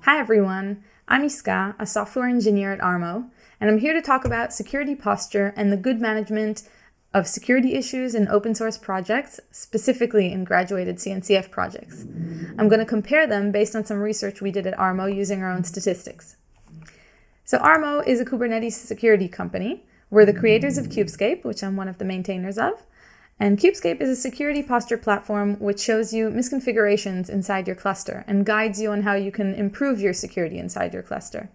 Hi everyone, I'm Yiscah, a software engineer at Armo, and I'm here to talk about security posture and the good management of security issues in open source projects, specifically in graduated CNCF projects. I'm going to compare them based on some research we did at Armo using our own statistics. So Armo is a Kubernetes security company. We're the creators of Kubescape, which I'm one of the maintainers of. And Kubescape is a security posture platform which shows you misconfigurations inside your cluster and guides you on how you can improve your security inside your cluster.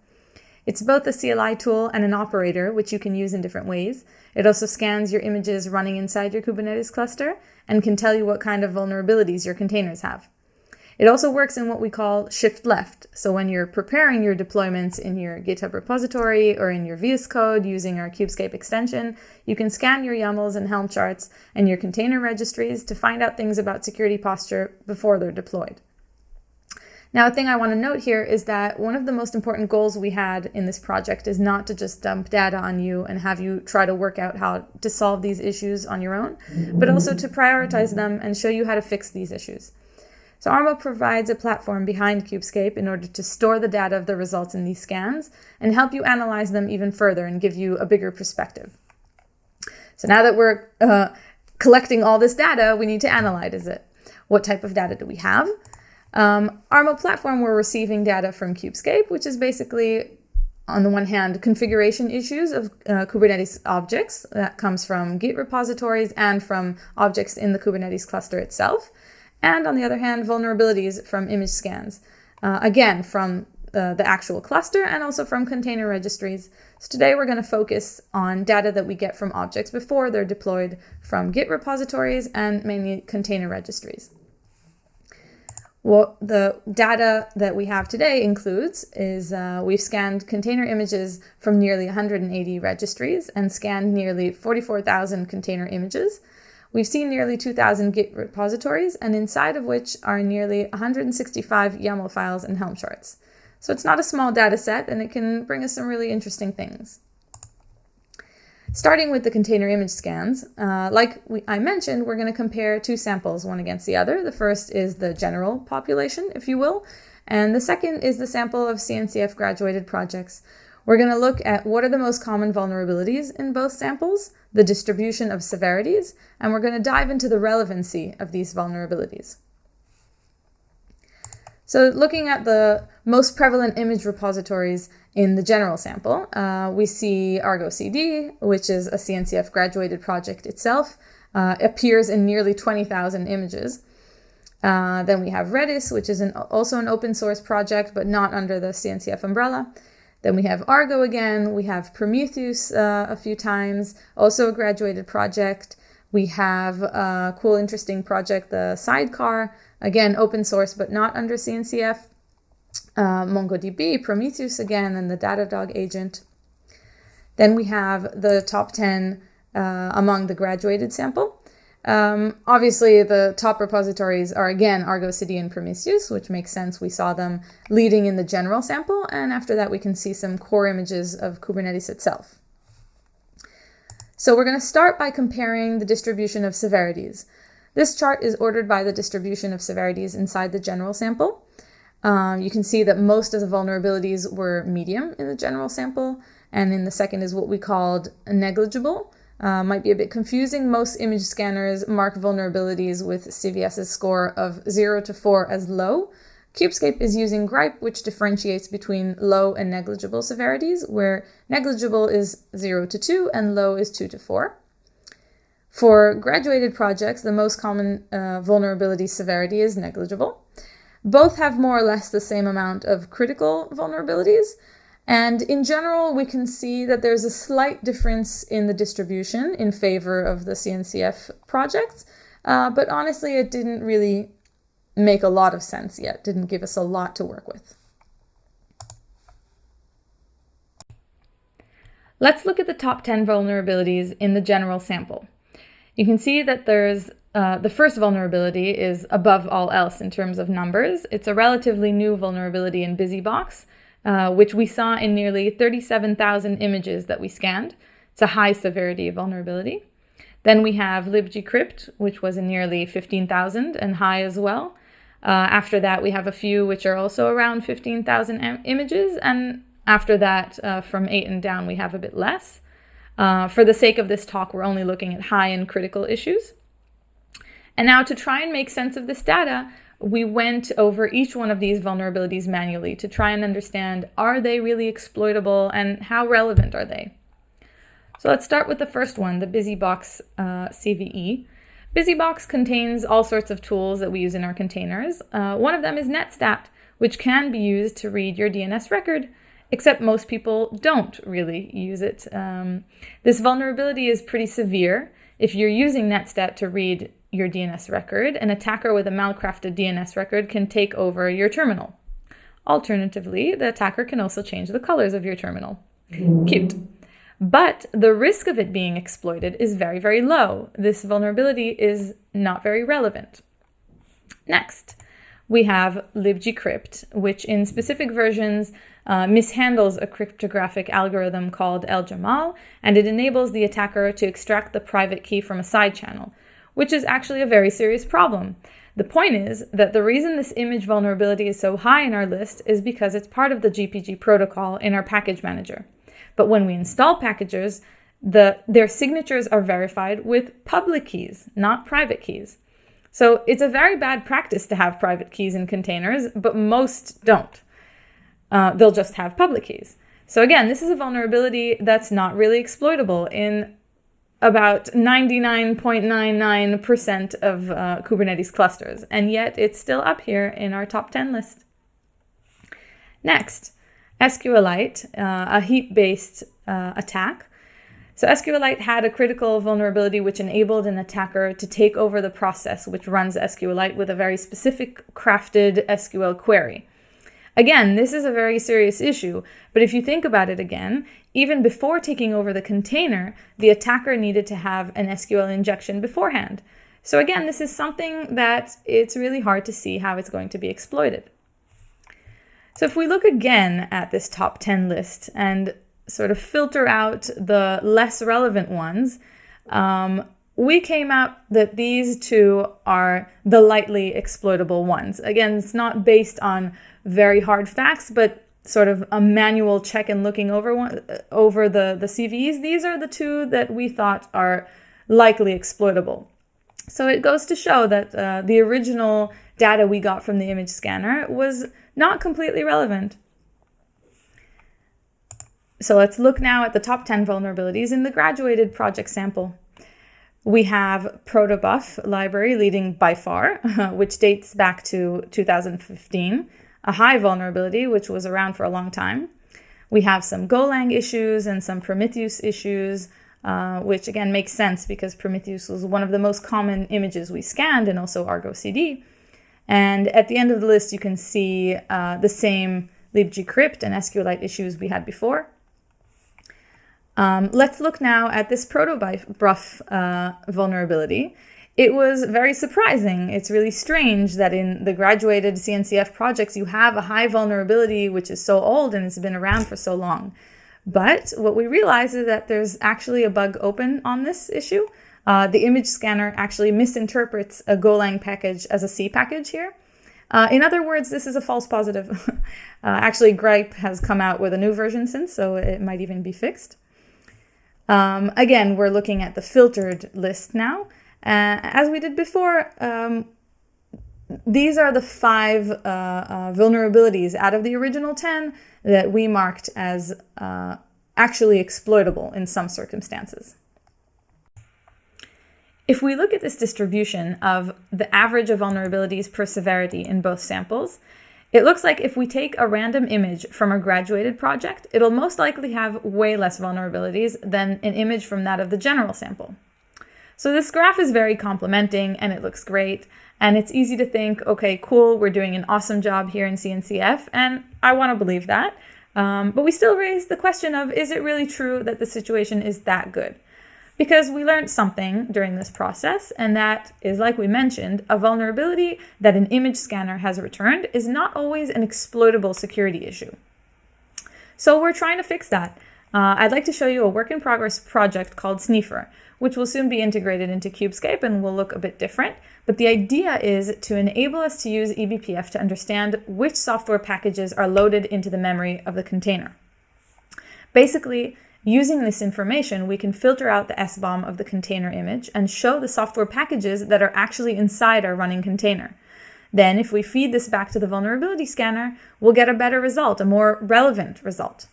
It's both a CLI tool and an operator, which you can use in different ways. It also scans your images running inside your Kubernetes cluster and can tell you what kind of vulnerabilities your containers have. It also works in what we call shift left. So when you're preparing your deployments in your GitHub repository or in your VS Code using our Kubescape extension, you can scan your YAMLs and Helm charts and your container registries to find out things about security posture before they're deployed. Now, a thing I want to note here is that one of the most important goals we had in this project is not to just dump data on you and have you try to work out how to solve these issues on your own, but also to prioritize them and show you how to fix these issues. So Armo provides a platform behind Kubescape in order to store the data of the results in these scans and help you analyze them even further and give you a bigger perspective. So now that we're collecting all this data, we need to analyze it. What type of data do we have? Armo platform, we're receiving data from Kubescape, which is basically, on the one hand, configuration issues of Kubernetes objects. That comes from Git repositories and from objects in the Kubernetes cluster itself. And on the other hand, vulnerabilities from image scans, again, from the actual cluster and also from container registries. So today we're going to focus on data that we get from objects before they're deployed from Git repositories and mainly container registries. What the data that we have today includes is we've scanned container images from nearly 180 registries and scanned nearly 44,000 container images. We've seen nearly 2,000 Git repositories, and inside of which are nearly 165 YAML files and Helm charts. So it's not a small data set, and it can bring us some really interesting things. Starting with the container image scans, I mentioned, we're going to compare two samples, one against the other. The first is the general population, if you will, and the second is the sample of CNCF graduated projects. We're going to look at what are the most common vulnerabilities in both samples, the distribution of severities, and we're going to dive into the relevancy of these vulnerabilities. So looking at the most prevalent image repositories in the general sample, we see Argo CD, which is a CNCF graduated project itself, appears in nearly 20,000 images. Then we have Redis, which is also an open source project, but not under the CNCF umbrella. Then we have Argo again, we have Prometheus a few times, also a graduated project. We have a cool, interesting project, the Sidecar, again, open source, but not under CNCF. MongoDB, Prometheus again, and the Datadog agent. Then we have the top 10 among the graduated sample. Obviously, the top repositories are, again, Argo CD and Prometheus, which makes sense. We saw them leading in the general sample, and after that, we can see some core images of Kubernetes itself. So we're going to start by comparing the distribution of severities. This chart is ordered by the distribution of severities inside the general sample. You can see that most of the vulnerabilities were medium in the general sample, and in the second is what we called negligible. Might be a bit confusing. Most image scanners mark vulnerabilities with CVS's score of 0 to 4 as low. Kubescape is using GRIPE, which differentiates between low and negligible severities, where negligible is 0 to 2 and low is 2 to 4. For graduated projects, the most common vulnerability severity is negligible. Both have more or less the same amount of critical vulnerabilities. And in general, we can see that there's a slight difference in the distribution in favor of the CNCF projects. But honestly, it didn't really make a lot of sense yet, didn't give us a lot to work with. Let's look at the top 10 vulnerabilities in the general sample. You can see that there's the first vulnerability is above all else in terms of numbers. It's a relatively new vulnerability in BusyBox, which we saw in nearly 37,000 images that we scanned. It's a high severity vulnerability. Then we have libgcrypt, which was in nearly 15,000 and high as well. After that, we have a few which are also around 15,000 images. And after that, from 8 and down, we have a bit less. For the sake of this talk, we're only looking at high and critical issues. And now to try and make sense of this data, we went over each one of these vulnerabilities manually to try and understand, are they really exploitable and how relevant are they? So let's start with the first one, the BusyBox CVE. BusyBox contains all sorts of tools that we use in our containers. One of them is netstat, which can be used to read your DNS record, except most people don't really use it. This vulnerability is pretty severe. If you're using netstat to read your DNS record, an attacker with a malcrafted DNS record can take over your terminal. Alternatively, the attacker can also change the colors of your terminal. Cute. But the risk of it being exploited is very, very low. This vulnerability is not very relevant. Next, we have libgcrypt, which in specific versions mishandles a cryptographic algorithm called El-Jamal, and it enables the attacker to extract the private key from a side channel, which is actually a very serious problem. The point is that the reason this image vulnerability is so high in our list is because it's part of the GPG protocol in our package manager. But when we install packages, their signatures are verified with public keys, not private keys. So it's a very bad practice to have private keys in containers, but most don't. They'll just have public keys. So again, this is a vulnerability that's not really exploitable in about 99.99% of Kubernetes clusters, and yet it's still up here in our top 10 list. Next, SQLite, a heap-based attack. So SQLite had a critical vulnerability which enabled an attacker to take over the process which runs SQLite with a very specific crafted SQL query. Again, this is a very serious issue, but if you think about it again, even before taking over the container, the attacker needed to have an SQL injection beforehand. So again, this is something that it's really hard to see how it's going to be exploited. So if we look again at this top 10 list and sort of filter out the less relevant ones, we came out that these two are the lightly exploitable ones. Again, it's not based on very hard facts, but sort of a manual check and looking over the CVEs. These are the two that we thought are likely exploitable. So it goes to show that the original data we got from the image scanner was not completely relevant. So let's look now at the top 10 vulnerabilities in the graduated project sample. We have protobuf library leading by far, which dates back to 2015, a high vulnerability which was around for a long time. We have some Golang issues and some Prometheus issues, which again makes sense because Prometheus was one of the most common images we scanned, and also Argo CD. And at the end of the list, you can see the same libgcrypt and SQLite issues we had before. Let's look now at this protobuf vulnerability. It was very surprising. It's really strange that in the graduated CNCF projects, you have a high vulnerability which is so old and it's been around for so long. But what we realize is that there's actually a bug open on this issue. The image scanner actually misinterprets a Golang package as a C package here. In other words, this is a false positive. Actually, Gripe has come out with a new version since, so it might even be fixed. Again, we're looking at the filtered list now. As we did before, these are the 5 vulnerabilities out of the original 10 that we marked as actually exploitable in some circumstances. If we look at this distribution of the average of vulnerabilities per severity in both samples, it looks like if we take a random image from a graduated project, it'll most likely have way less vulnerabilities than an image from that of the general sample. So this graph is very complimenting and it looks great. And it's easy to think, okay, cool, we're doing an awesome job here in CNCF. And I want to believe that. But we still raise the question of, is it really true that the situation is that good? Because we learned something during this process, and that is, like we mentioned, a vulnerability that an image scanner has returned is not always an exploitable security issue. So we're trying to fix that. I'd like to show you a work-in-progress project called Sneefer, which will soon be integrated into Cubescape and will look a bit different. But the idea is to enable us to use eBPF to understand which software packages are loaded into the memory of the container. Basically, using this information, we can filter out the SBOM of the container image and show the software packages that are actually inside our running container. Then, if we feed this back to the vulnerability scanner, we'll get a better result, a more relevant result.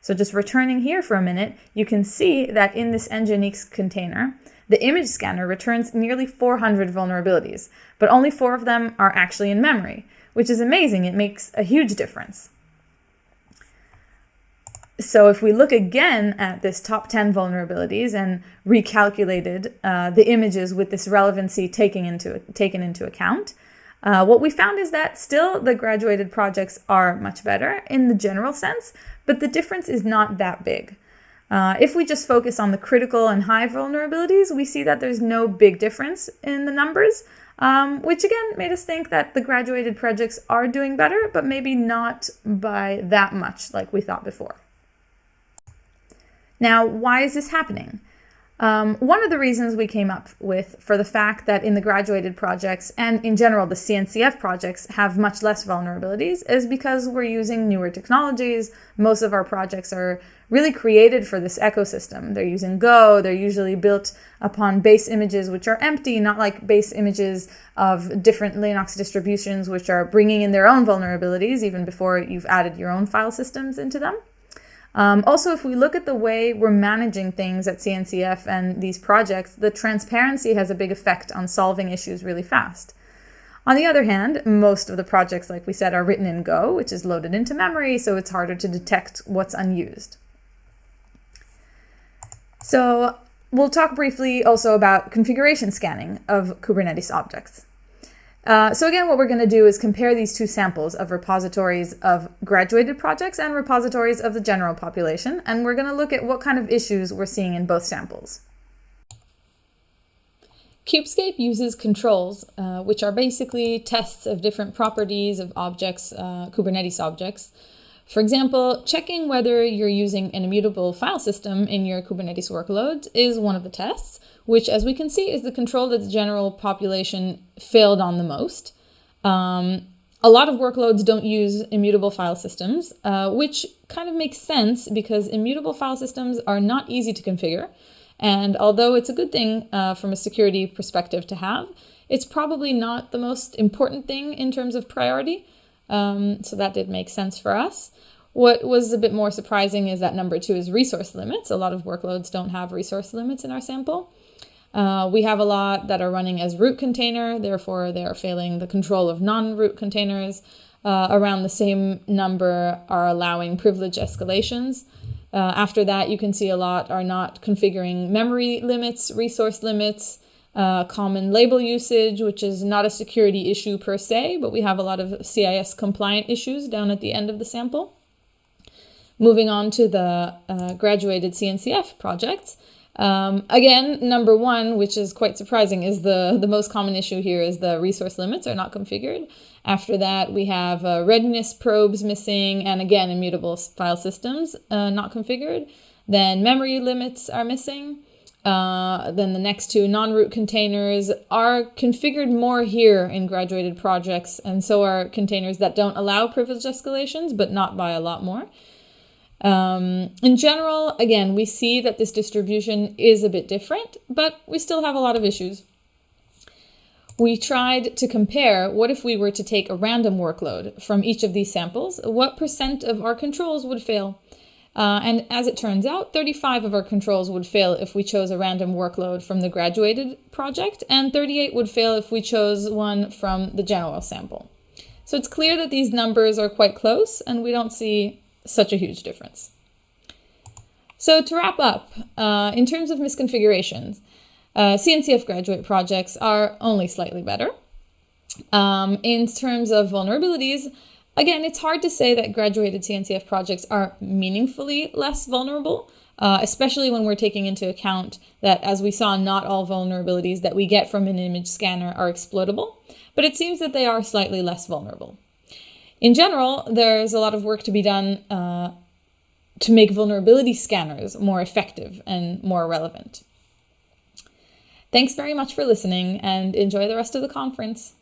So just returning here for a minute, you can see that in this Nginx container, the image scanner returns nearly 400 vulnerabilities, but only 4 of them are actually in memory, which is amazing. It makes a huge difference. So if we look again at this top 10 vulnerabilities and recalculated the images with this relevancy taken into account, what we found is that still the graduated projects are much better in the general sense, but the difference is not that big. If we just focus on the critical and high vulnerabilities, we see that there's no big difference in the numbers, which again made us think that the graduated projects are doing better, but maybe not by that much like we thought before. Now, why is this happening? One of the reasons we came up with for the fact that in the graduated projects and in general the CNCF projects have much less vulnerabilities is because we're using newer technologies. Most of our projects are really created for this ecosystem. They're using Go, they're usually built upon base images which are empty, not like base images of different Linux distributions which are bringing in their own vulnerabilities even before you've added your own file systems into them. Also, if we look at the way we're managing things at CNCF and these projects, the transparency has a big effect on solving issues really fast. On the other hand, most of the projects, like we said, are written in Go, which is loaded into memory, so it's harder to detect what's unused. So we'll talk briefly also about configuration scanning of Kubernetes objects. So again, what we're going to do is compare these two samples of repositories of graduated projects and repositories of the general population, and we're going to look at what kind of issues we're seeing in both samples. Cubescape uses controls, which are basically tests of different properties of objects, Kubernetes objects. For example, checking whether you're using an immutable file system in your Kubernetes workload is one of the tests, which, as we can see, is the control that the general population failed on the most. A lot of workloads don't use immutable file systems, which kind of makes sense because immutable file systems are not easy to configure. And although it's a good thing from a security perspective to have, it's probably not the most important thing in terms of priority. So that did make sense for us. What was a bit more surprising is that number 2 is resource limits. A lot of workloads don't have resource limits in our sample. We have a lot that are running as root container, therefore they are failing the control of non-root containers. Around the same number are allowing privilege escalations. After that, you can see a lot are not configuring memory limits, resource limits, common label usage, which is not a security issue per se, but we have a lot of CIS compliant issues down at the end of the sample. Moving on to the graduated CNCF projects. Again, number 1, which is quite surprising, is the most common issue here is the resource limits are not configured. After that, we have readiness probes missing, and again, immutable file systems not configured. Then memory limits are missing. Then the next 2 non-root containers are configured more here in graduated projects, and so are containers that don't allow privilege escalations, but not by a lot more. In general, again, we see that this distribution is a bit different, but we still have a lot of issues. We tried to compare what if we were to take a random workload from each of these samples, what % of our controls would fail. And as it turns out, 35 of our controls would fail if we chose a random workload from the graduated project, and 38 would fail if we chose one from the general sample. So it's clear that these numbers are quite close, and we don't see such a huge difference. So to wrap up, in terms of misconfigurations, CNCF graduate projects are only slightly better. In terms of vulnerabilities, again, it's hard to say that graduated CNCF projects are meaningfully less vulnerable, especially when we're taking into account that, as we saw, not all vulnerabilities that we get from an image scanner are exploitable, but it seems that they are slightly less vulnerable. In general, there's a lot of work to be done to make vulnerability scanners more effective and more relevant. Thanks very much for listening and enjoy the rest of the conference.